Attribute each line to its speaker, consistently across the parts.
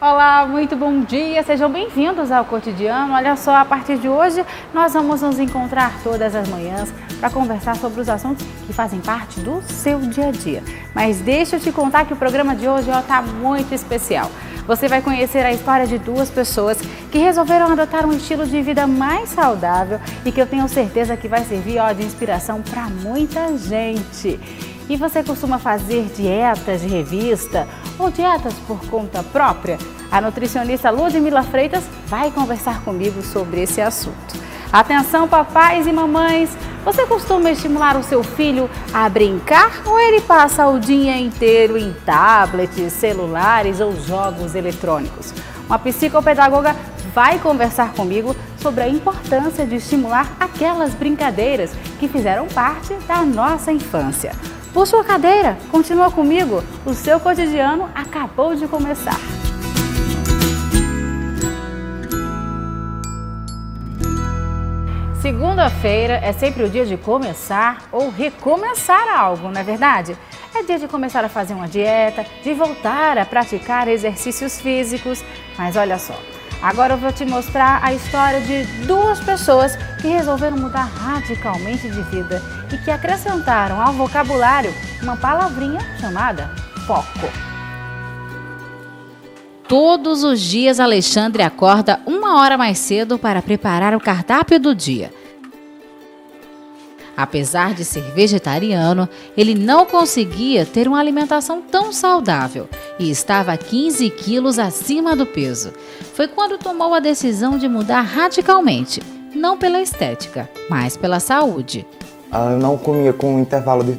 Speaker 1: Olá, muito bom dia, sejam bem-vindos ao Cotidiano. Olha só, a partir de hoje nós vamos nos encontrar todas as manhãs para conversar sobre os assuntos que fazem parte do seu dia a dia. Mas deixa eu te contar que o programa de hoje está muito especial. Você vai conhecer a história de duas pessoas que resolveram adotar um estilo de vida mais saudável e que eu tenho certeza que vai servir de inspiração para muita gente. E você costuma fazer dietas de revista ou dietas por conta própria? A nutricionista Ludmila Freitas vai conversar comigo sobre esse assunto. Atenção, papais e mamães! Você costuma estimular o seu filho a brincar ou ele passa o dia inteiro em tablets, celulares ou jogos eletrônicos? Uma psicopedagoga vai conversar comigo sobre a importância de estimular aquelas brincadeiras que fizeram parte da nossa infância. Puxa a cadeira, continua comigo, o seu cotidiano acabou de começar. Segunda-feira é sempre o dia de começar ou recomeçar algo, não é verdade? É dia de começar a fazer uma dieta, de voltar a praticar exercícios físicos. Mas olha só, agora eu vou te mostrar a história de duas pessoas que resolveram mudar radicalmente de vida e que acrescentaram ao vocabulário uma palavrinha chamada foco. Todos os dias, Alexandre acorda 1 hora mais cedo para preparar o cardápio do dia. Apesar de ser vegetariano, ele não conseguia ter uma alimentação tão saudável e estava 15 quilos acima do peso. Foi quando tomou a decisão de mudar radicalmente, não pela estética, mas pela saúde.
Speaker 2: Eu não comia com um intervalo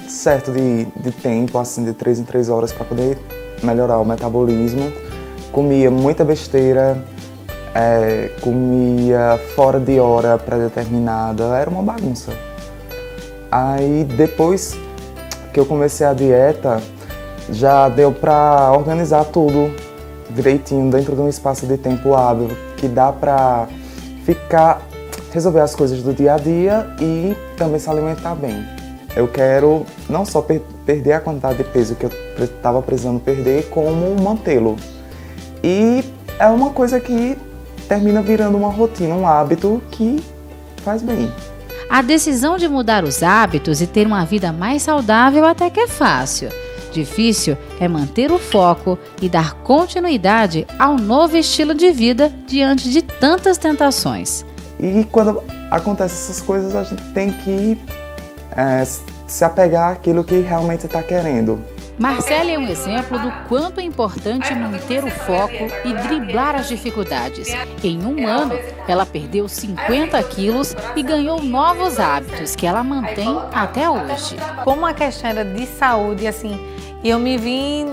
Speaker 2: certo de tempo, assim, de 3 em 3 horas para poder melhorar o metabolismo. Comia muita besteira, comia fora de hora pré-determinada, era uma bagunça. Aí depois que eu comecei a dieta, já deu para organizar tudo direitinho dentro de um espaço de tempo hábil, que dá para resolver as coisas do dia a dia e também se alimentar bem. Eu quero não só perder a quantidade de peso que eu estava precisando perder, como mantê-lo. E é uma coisa que termina virando uma rotina, um hábito que faz bem.
Speaker 1: A decisão de mudar os hábitos e ter uma vida mais saudável até que é fácil. Difícil é manter o foco e dar continuidade ao novo estilo de vida diante de tantas tentações.
Speaker 2: E quando acontecem essas coisas, a gente tem que se apegar àquilo que realmente está querendo.
Speaker 1: Marcele é um exemplo do quanto é importante manter o foco e driblar as dificuldades. Em 1 ano, ela perdeu 50 quilos e ganhou novos hábitos que ela mantém até hoje.
Speaker 3: Como a questão era de saúde, assim, eu me vi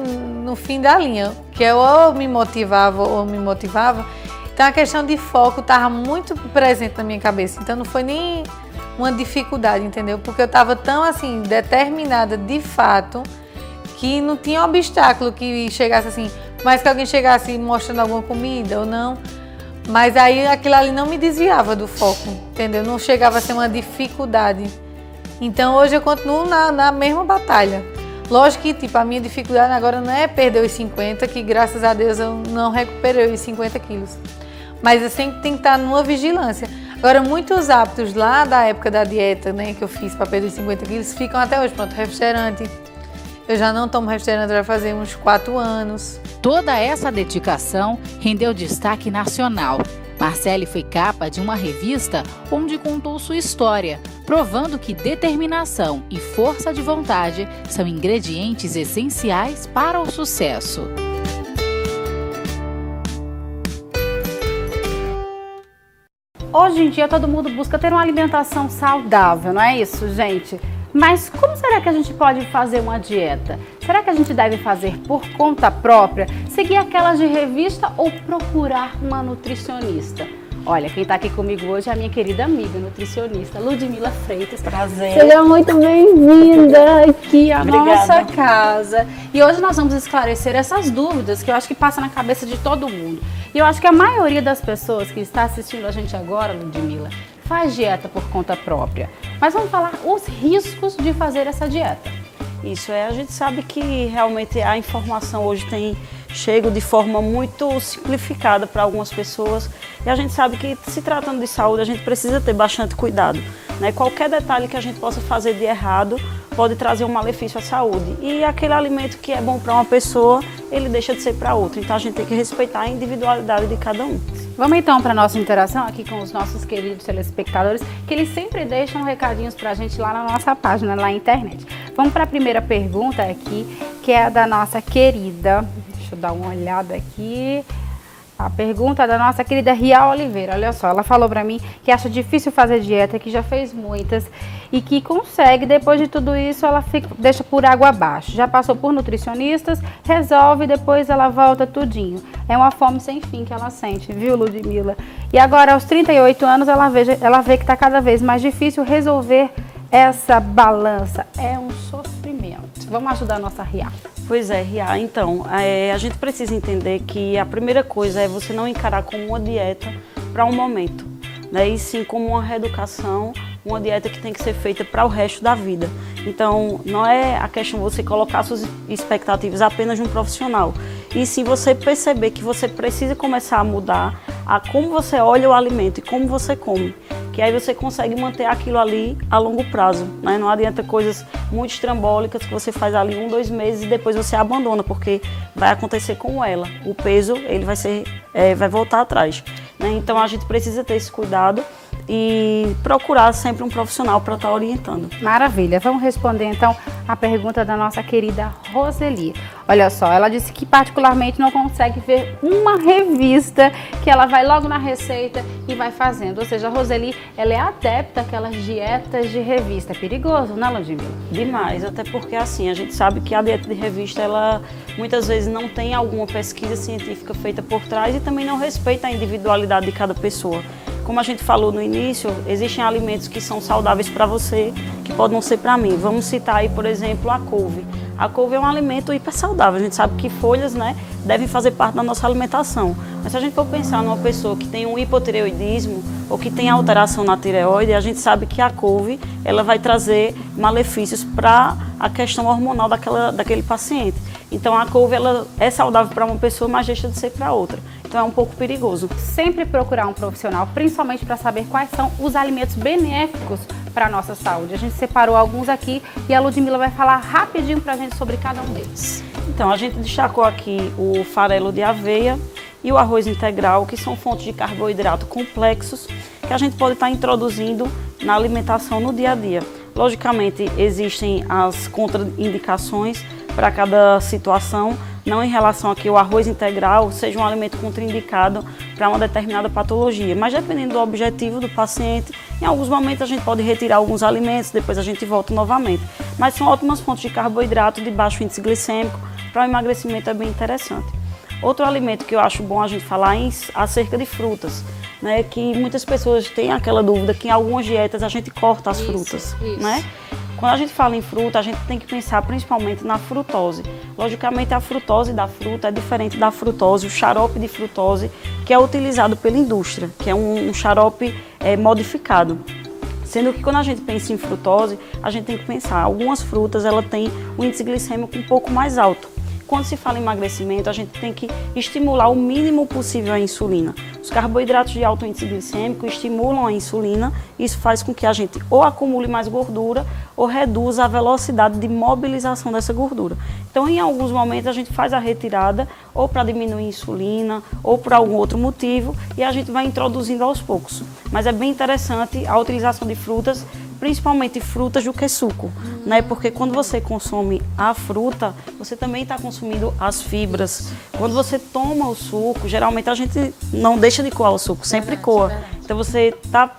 Speaker 3: no fim da linha, que eu ou me motivava, então a questão de foco estava muito presente na minha cabeça, então não foi nem uma dificuldade, entendeu? Porque eu estava tão, assim, determinada de fato, que não tinha obstáculo que chegasse assim, mas que alguém chegasse mostrando alguma comida ou não. Mas aí aquilo ali não me desviava do foco, entendeu? Não chegava a ser uma dificuldade. Então hoje eu continuo na mesma batalha. Lógico que a minha dificuldade agora não é perder os 50, que graças a Deus eu não recuperei os 50 quilos. Mas eu sempre tenho que estar numa vigilância. Agora, muitos hábitos lá da época da dieta, né, que eu fiz para perder os 50 quilos, ficam até hoje. Pronto, refrigerante. Eu já não tomo refrigerante, vai fazer uns 4 anos.
Speaker 1: Toda essa dedicação rendeu destaque nacional. Marcele foi capa de uma revista onde contou sua história, provando que determinação e força de vontade são ingredientes essenciais para o sucesso. Hoje em dia todo mundo busca ter uma alimentação saudável, não é isso, gente? Mas como será que a gente pode fazer uma dieta? Será que a gente deve fazer por conta própria, seguir aquelas de revista ou procurar uma nutricionista? Olha, quem está aqui comigo hoje é a minha querida amiga nutricionista, Ludmila Freitas.
Speaker 3: Prazer.
Speaker 1: Seja muito bem-vinda aqui à nossa casa. E hoje nós vamos esclarecer essas dúvidas que eu acho que passam na cabeça de todo mundo. E eu acho que a maioria das pessoas que está assistindo a gente agora, Ludmila, faz dieta por conta própria. Mas vamos falar os riscos de fazer essa dieta.
Speaker 4: Isso a gente sabe que realmente a informação hoje tem chegam de forma muito simplificada para algumas pessoas. E a gente sabe que, se tratando de saúde, a gente precisa ter bastante cuidado, né? Qualquer detalhe que a gente possa fazer de errado pode trazer um malefício à saúde. E aquele alimento que é bom para uma pessoa, ele deixa de ser para outra. Então a gente tem que respeitar a individualidade de cada um.
Speaker 1: Vamos então para a nossa interação aqui com os nossos queridos telespectadores, que eles sempre deixam recadinhos para a gente lá na nossa página, lá na internet. Vamos para a primeira pergunta aqui, que é a da nossa querida, deixa eu dar uma olhada aqui, a pergunta da nossa querida Ria Oliveira. Olha só, ela falou para mim que acha difícil fazer dieta, que já fez muitas e que consegue, depois de tudo isso, ela deixa por água abaixo. Já passou por nutricionistas, resolve, depois ela volta tudinho. É uma fome sem fim que ela sente, viu, Ludmila? E agora, aos 38 anos, ela vê que está cada vez mais difícil resolver essa balança. É um sofrimento. Vamos ajudar a nossa Ria.
Speaker 4: Pois é, Ria. Então, a gente precisa entender que a primeira coisa é você não encarar como uma dieta para um momento, né? E sim como uma reeducação, uma dieta que tem que ser feita para o resto da vida. Então, não é a questão de você colocar suas expectativas apenas de um profissional, e sim você perceber que você precisa começar a mudar a como você olha o alimento e como você come, que aí você consegue manter aquilo ali a longo prazo, né? Não adianta coisas muito estrambólicas que você faz ali 1, 2 meses e depois você abandona, porque vai acontecer com ela. O peso, ele vai voltar atrás, né? Então a gente precisa ter esse cuidado e procurar sempre um profissional para estar orientando.
Speaker 1: Maravilha. Vamos responder então a pergunta da nossa querida Roseli. Olha só, ela disse que particularmente não consegue ver uma revista, que ela vai logo na receita e vai fazendo. Ou seja, a Roseli, ela é adepta àquelas dietas de revista. É perigoso, né, Ludmila?
Speaker 4: Demais, até porque assim, a gente sabe que a dieta de revista, ela muitas vezes não tem alguma pesquisa científica feita por trás e também não respeita a individualidade de cada pessoa. Como a gente falou no início, existem alimentos que são saudáveis para você, que podem não ser para mim. Vamos citar aí, por exemplo, a couve. A couve é um alimento hiper saudável. A gente sabe que folhas, né, devem fazer parte da nossa alimentação. Mas se a gente for pensar numa pessoa que tem um hipotireoidismo ou que tem alteração na tireoide, a gente sabe que a couve, ela vai trazer malefícios para a questão hormonal daquele paciente. Então a couve, ela é saudável para uma pessoa, mas deixa de ser para outra. Então é um pouco perigoso.
Speaker 1: Sempre procurar um profissional, principalmente para saber quais são os alimentos benéficos para a nossa saúde. A gente separou alguns aqui e a Ludmila vai falar rapidinho para a gente sobre cada um deles.
Speaker 4: Então, a gente destacou aqui o farelo de aveia e o arroz integral, que são fontes de carboidrato complexos que a gente pode estar introduzindo na alimentação no dia a dia. Logicamente, existem as contraindicações para cada situação, não em relação a que o arroz integral seja um alimento contraindicado para uma determinada patologia, mas dependendo do objetivo do paciente, em alguns momentos a gente pode retirar alguns alimentos, depois a gente volta novamente. Mas são ótimas fontes de carboidrato de baixo índice glicêmico, para o emagrecimento é bem interessante. Outro alimento que eu acho bom a gente falar é acerca de frutas, né, que muitas pessoas têm aquela dúvida que em algumas dietas a gente corta as frutas, né? Quando a gente fala em fruta, a gente tem que pensar principalmente na frutose. Logicamente, a frutose da fruta é diferente da frutose, o xarope de frutose, que é utilizado pela indústria, que é um xarope modificado. Sendo que quando a gente pensa em frutose, a gente tem que pensar, algumas frutas ela tem um índice glicêmico um pouco mais alto. Quando se fala em emagrecimento, a gente tem que estimular o mínimo possível a insulina. Os carboidratos de alto índice glicêmico estimulam a insulina, isso faz com que a gente ou acumule mais gordura ou reduza a velocidade de mobilização dessa gordura. Então, em alguns momentos, a gente faz a retirada ou para diminuir a insulina ou por algum outro motivo e a gente vai introduzindo aos poucos. Mas é bem interessante a utilização de frutas, principalmente frutas do que suco, né? Porque quando você consome a fruta, você também está consumindo as fibras. Quando você toma o suco, geralmente a gente não deixa de coar o suco, sempre coa. Então você está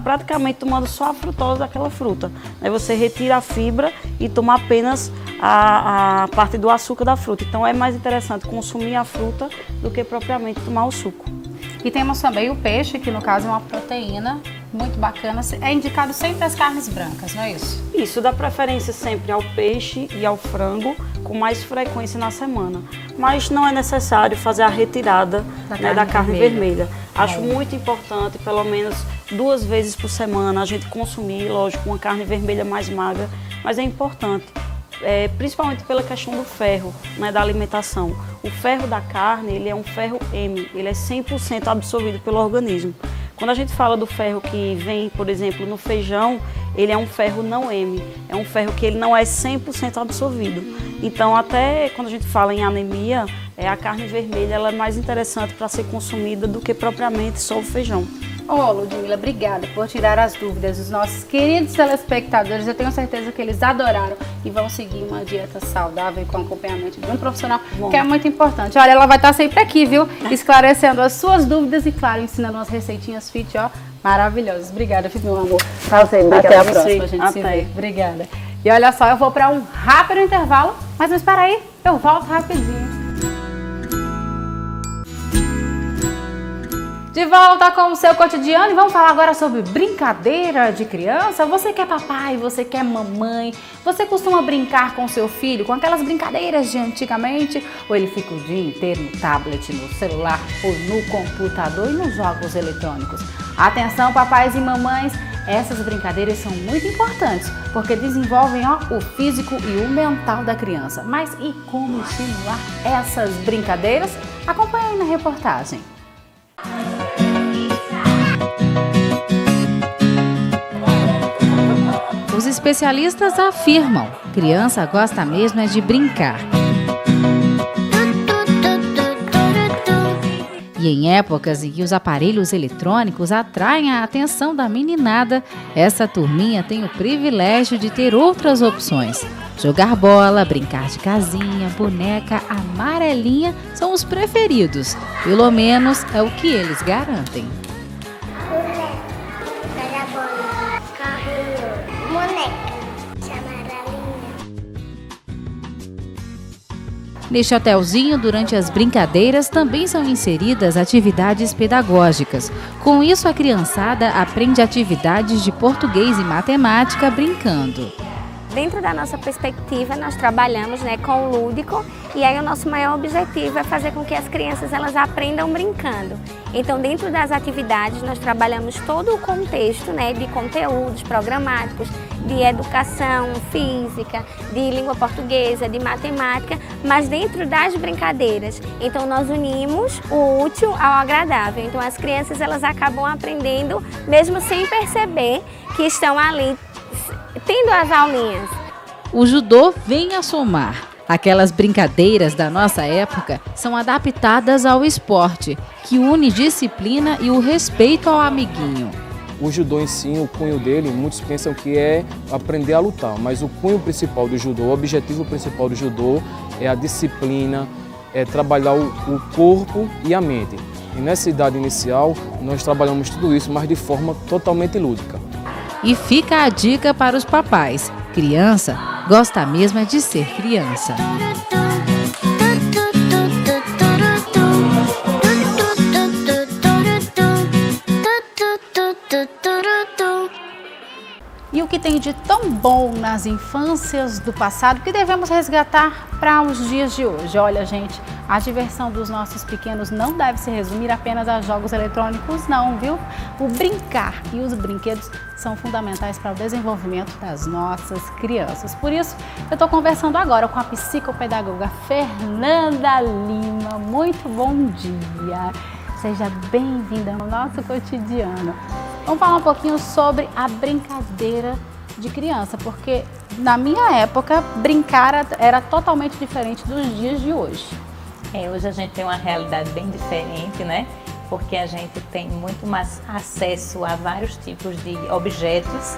Speaker 4: praticamente tomando só a frutose daquela fruta. Aí você retira a fibra e toma apenas a parte do açúcar da fruta. Então é mais interessante consumir a fruta do que propriamente tomar o suco.
Speaker 1: E temos também o peixe, que no caso é uma proteína muito bacana. É indicado sempre as carnes brancas, não é isso?
Speaker 4: Isso, dá preferência sempre ao peixe e ao frango, com mais frequência na semana. Mas não é necessário fazer a retirada da carne vermelha. Acho muito importante, pelo menos 2 vezes por semana, a gente consumir, lógico, uma carne vermelha mais magra, mas é importante principalmente pela questão do ferro, né, da alimentação. O ferro da carne, ele é um ferro M, ele é 100% absorvido pelo organismo. Quando a gente fala do ferro que vem, por exemplo, no feijão, ele é um ferro não M, é um ferro que ele não é 100% absorvido. Então, até quando a gente fala em anemia, a carne vermelha ela é mais interessante para ser consumida do que propriamente só o feijão.
Speaker 1: Ô, Ludmila, obrigada por tirar as dúvidas dos nossos queridos telespectadores. Eu tenho certeza que eles adoraram e vão seguir uma dieta saudável e com acompanhamento de um profissional, que é muito importante. Olha, ela vai estar sempre aqui, viu? Esclarecendo as suas dúvidas e, claro, ensinando umas receitinhas fit, ó, maravilhosas. Obrigada, meu amor. Até a próxima, a gente se vê. Obrigada. E olha só, eu vou para um rápido intervalo, mas não espera aí, eu volto rapidinho. De volta com o seu cotidiano e vamos falar agora sobre brincadeira de criança. Você que é papai, você que é mamãe, você costuma brincar com seu filho com aquelas brincadeiras de antigamente? Ou ele fica o dia inteiro no tablet, no celular ou no computador e nos jogos eletrônicos? Atenção, papais e mamães, essas brincadeiras são muito importantes porque desenvolvem o físico e o mental da criança. Mas e como estimular essas brincadeiras? Acompanhe aí na reportagem. Os especialistas afirmam, criança gosta mesmo é de brincar. E em épocas em que os aparelhos eletrônicos atraem a atenção da meninada, essa turminha tem o privilégio de ter outras opções. Jogar bola, brincar de casinha, boneca, amarelinha são os preferidos. Pelo menos é o que eles garantem. Neste hotelzinho, durante as brincadeiras, também são inseridas atividades pedagógicas. Com isso, a criançada aprende atividades de português e matemática brincando.
Speaker 5: Dentro da nossa perspectiva, nós trabalhamos com o lúdico e aí o nosso maior objetivo é fazer com que as crianças elas aprendam brincando. Então, dentro das atividades, nós trabalhamos todo o contexto de conteúdos programáticos, de educação física, de língua portuguesa, de matemática, mas dentro das brincadeiras. Então, nós unimos o útil ao agradável. Então, as crianças elas acabam aprendendo, mesmo sem perceber que estão ali tendo as aulinhas.
Speaker 1: O judô vem a somar. Aquelas brincadeiras da nossa época são adaptadas ao esporte, que une disciplina e o respeito ao amiguinho.
Speaker 6: O judô em si, o cunho dele, muitos pensam que é aprender a lutar, mas o cunho principal do judô, o objetivo principal do judô é a disciplina, é trabalhar o corpo e a mente. E nessa idade inicial, nós trabalhamos tudo isso, mas de forma totalmente lúdica.
Speaker 1: E fica a dica para os papais. Criança gosta mesmo de ser criança. E o que tem de tão bom nas infâncias do passado que devemos resgatar para os dias de hoje? Olha, gente, a diversão dos nossos pequenos não deve se resumir apenas a jogos eletrônicos, não, viu? O brincar e os brinquedos são fundamentais para o desenvolvimento das nossas crianças. Por isso, eu estou conversando agora com a psicopedagoga Fernanda Lima. Muito bom dia! Seja bem-vinda ao nosso cotidiano. Vamos falar um pouquinho sobre a brincadeira de criança, porque na minha época, brincar era totalmente diferente dos dias de hoje.
Speaker 7: Hoje a gente tem uma realidade bem diferente, né? Porque a gente tem muito mais acesso a vários tipos de objetos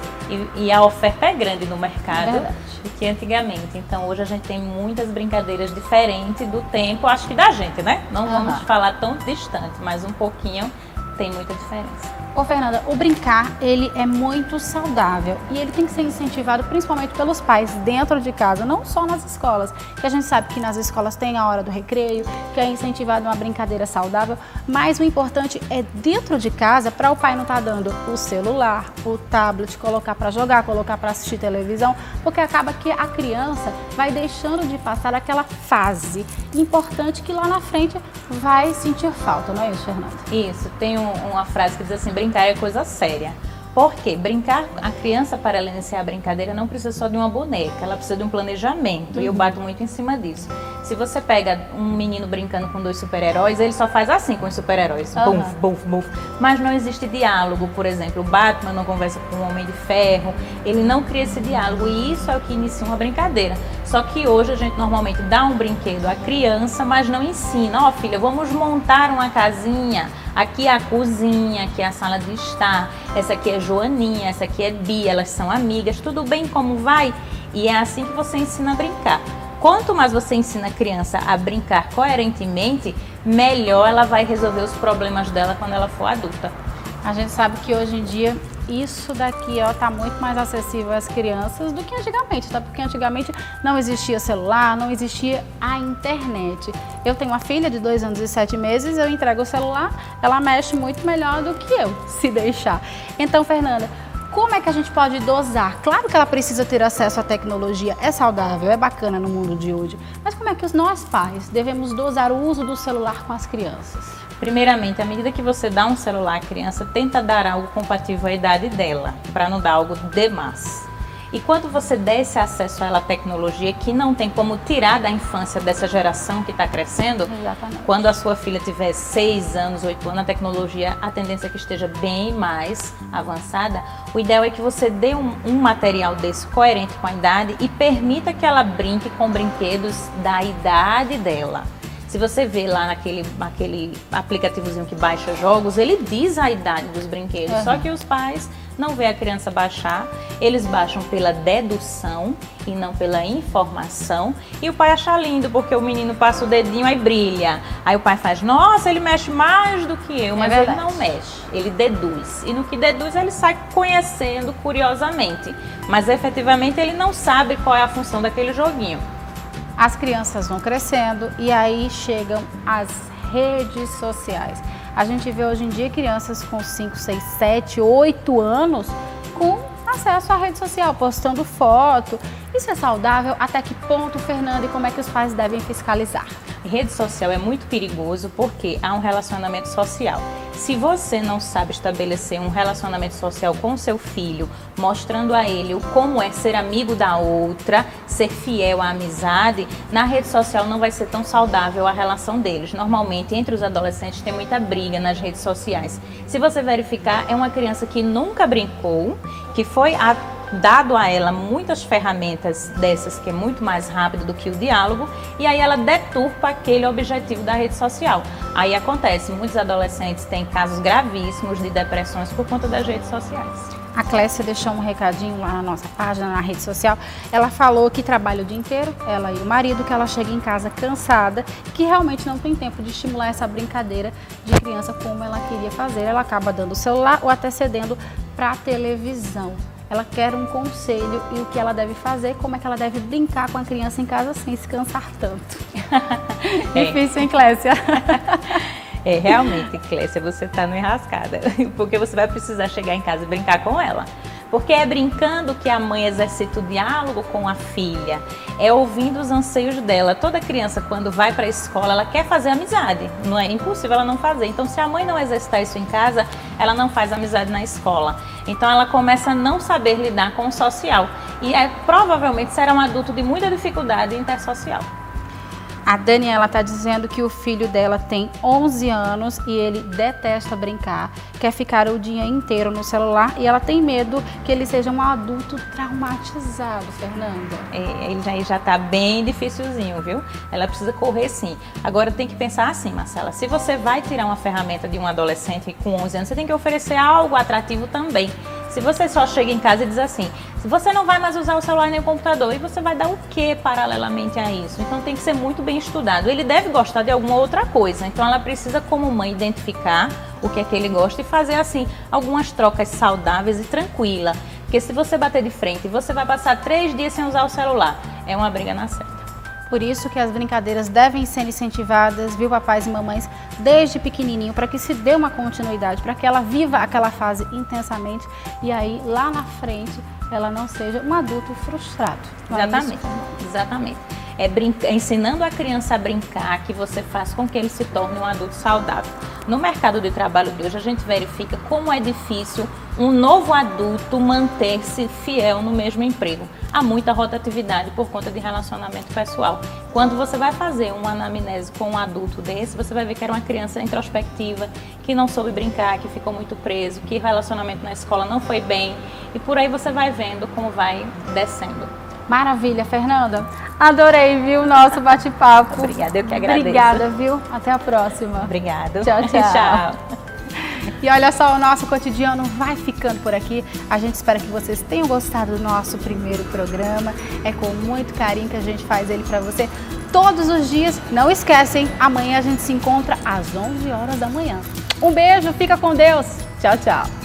Speaker 7: e a oferta é grande no mercado do que antigamente. Então hoje a gente tem muitas brincadeiras diferentes do tempo, acho que da gente, né? Não vamos falar tão distante, mas um pouquinho tem muita diferença.
Speaker 1: Ô Fernanda, o brincar, ele é muito saudável e ele tem que ser incentivado principalmente pelos pais dentro de casa, não só nas escolas, que a gente sabe que nas escolas tem a hora do recreio, que é incentivado uma brincadeira saudável, mas o importante é dentro de casa, para o pai não estar dando o celular, o tablet, colocar para jogar, colocar para assistir televisão, porque acaba que a criança vai deixando de passar aquela fase importante que lá na frente vai sentir falta, não é isso, Fernanda?
Speaker 7: Isso, tem uma frase que diz assim, brincar é coisa séria. Por quê? Brincar, a criança, para ela iniciar a brincadeira, não precisa só de uma boneca, ela precisa de um planejamento. E eu bato muito em cima disso. Se você pega um menino brincando com 2 super-heróis, ele só faz assim com os super-heróis. Buf, buf, buf. Mas não existe diálogo, por exemplo. O Batman não conversa com o Homem de Ferro, ele não cria esse diálogo. E isso é o que inicia uma brincadeira. Só que hoje a gente normalmente dá um brinquedo à criança, mas não ensina. Ó, filha, vamos montar uma casinha. Aqui é a cozinha, aqui é a sala de estar. Essa aqui é Joaninha, essa aqui é Bia, elas são amigas. Tudo bem, como vai? E é assim que você ensina a brincar. Quanto mais você ensina a criança a brincar coerentemente, melhor ela vai resolver os problemas dela quando ela for adulta.
Speaker 1: A gente sabe que hoje em dia isso daqui está muito mais acessível às crianças do que antigamente, tá? Porque antigamente não existia celular, não existia a internet. Eu tenho uma filha de 2 anos e 7 meses, eu entrego o celular, ela mexe muito melhor do que eu, se deixar. Então, Fernanda, como é que a gente pode dosar? Claro que ela precisa ter acesso à tecnologia, é saudável, é bacana no mundo de hoje, mas como é que nós pais devemos dosar o uso do celular com as crianças?
Speaker 7: Primeiramente, à medida que você dá um celular à criança, tenta dar algo compatível à idade dela, para não dar algo demais. E quando você der esse acesso a ela à tecnologia, que não tem como tirar da infância dessa geração que está crescendo,
Speaker 1: Exatamente.
Speaker 7: Quando a sua filha tiver 6 anos, 8 anos, a tecnologia, a tendência é que esteja bem mais avançada, o ideal é que você dê um material desse coerente com a idade e permita que ela brinque com brinquedos da idade dela. Se você vê lá naquele aplicativozinho que baixa jogos, ele diz a idade dos brinquedos. Só que os pais não vê a criança baixar, eles baixam pela dedução e não pela informação. E o pai acha lindo, porque o menino passa o dedinho aí brilha. Aí o pai faz, nossa, ele mexe mais do que eu, mas ele não mexe, ele deduz. E no que deduz ele sai conhecendo curiosamente, mas efetivamente ele não sabe qual é a função daquele joguinho.
Speaker 1: As crianças vão crescendo e aí chegam as redes sociais. A gente vê hoje em dia crianças com 5, 6, 7, 8 anos com acesso à rede social, postando foto. Isso é saudável? Até que ponto, Fernanda, e como é que os pais devem fiscalizar?
Speaker 7: Rede social é muito perigoso porque há um relacionamento social. Se você não sabe estabelecer um relacionamento social com seu filho, mostrando a ele como é ser amigo da outra, ser fiel à amizade, na rede social não vai ser tão saudável a relação deles. Normalmente, entre os adolescentes, tem muita briga nas redes sociais. Se você verificar, é uma criança que nunca brincou, que foi dado a ela muitas ferramentas dessas que é muito mais rápido do que o diálogo, e aí ela deturpa aquele objetivo da rede social. Aí acontece, muitos adolescentes têm casos gravíssimos de depressões por conta das redes sociais.
Speaker 1: A Clécia deixou um recadinho lá na nossa página, na rede social. Ela falou que trabalha o dia inteiro, ela e o marido, que ela chega em casa cansada, que realmente não tem tempo de estimular essa brincadeira de criança como ela queria fazer. Ela acaba dando o celular ou até cedendo para a televisão. Ela quer um conselho e o que ela deve fazer, como é que ela deve brincar com a criança em casa sem se cansar tanto. Difícil, hein, Clécia?
Speaker 7: Realmente, Clécia, você está no enrascada, porque você vai precisar chegar em casa e brincar com ela. Porque é brincando que a mãe exercita o diálogo com a filha, é ouvindo os anseios dela. Toda criança, quando vai para a escola, ela quer fazer amizade, não é impossível ela não fazer. Então, se a mãe não exercitar isso em casa, ela não faz amizade na escola. Então, ela começa a não saber lidar com o social e provavelmente será um adulto de muita dificuldade intersocial.
Speaker 1: A Daniela está dizendo que o filho dela tem 11 anos e ele detesta brincar, quer ficar o dia inteiro no celular e ela tem medo que ele seja um adulto traumatizado, Fernanda.
Speaker 7: Ele já está bem dificilzinho, viu? Ela precisa correr sim. Agora tem que pensar assim, Marcela, se você vai tirar uma ferramenta de um adolescente com 11 anos, você tem que oferecer algo atrativo também. Se você só chega em casa e diz assim, você não vai mais usar o celular nem o computador, e você vai dar o que paralelamente a isso? Então tem que ser muito bem estudado. Ele deve gostar de alguma outra coisa, então ela precisa, como mãe, identificar o que é que ele gosta e fazer assim algumas trocas saudáveis e tranquilas. Porque se você bater de frente, você vai passar 3 dias sem usar o celular. É uma briga na certa.
Speaker 1: Por isso que as brincadeiras devem ser incentivadas, viu, papais e mamães, desde pequenininho, para que se dê uma continuidade, para que ela viva aquela fase intensamente e aí, lá na frente, ela não seja um adulto frustrado.
Speaker 7: Exatamente, exatamente. ensinando a criança a brincar, que você faz com que ele se torne um adulto saudável. No mercado de trabalho de hoje, a gente verifica como é difícil um novo adulto manter-se fiel no mesmo emprego. Há muita rotatividade por conta de relacionamento pessoal. Quando você vai fazer uma anamnese com um adulto desse, você vai ver que era uma criança introspectiva, que não soube brincar, que ficou muito preso, que o relacionamento na escola não foi bem. E por aí você vai vendo como vai descendo.
Speaker 1: Maravilha, Fernanda. Adorei, viu, o nosso bate-papo.
Speaker 7: Obrigada, eu que agradeço.
Speaker 1: Obrigada, viu? Até a próxima.
Speaker 7: Obrigada.
Speaker 1: Tchau, tchau.
Speaker 7: Tchau.
Speaker 1: E olha só, o nosso cotidiano vai ficando por aqui. A gente espera que vocês tenham gostado do nosso primeiro programa. É com muito carinho que a gente faz ele para você todos os dias. Não esquecem, amanhã a gente se encontra às 11 horas da manhã. Um beijo, fica com Deus. Tchau, tchau.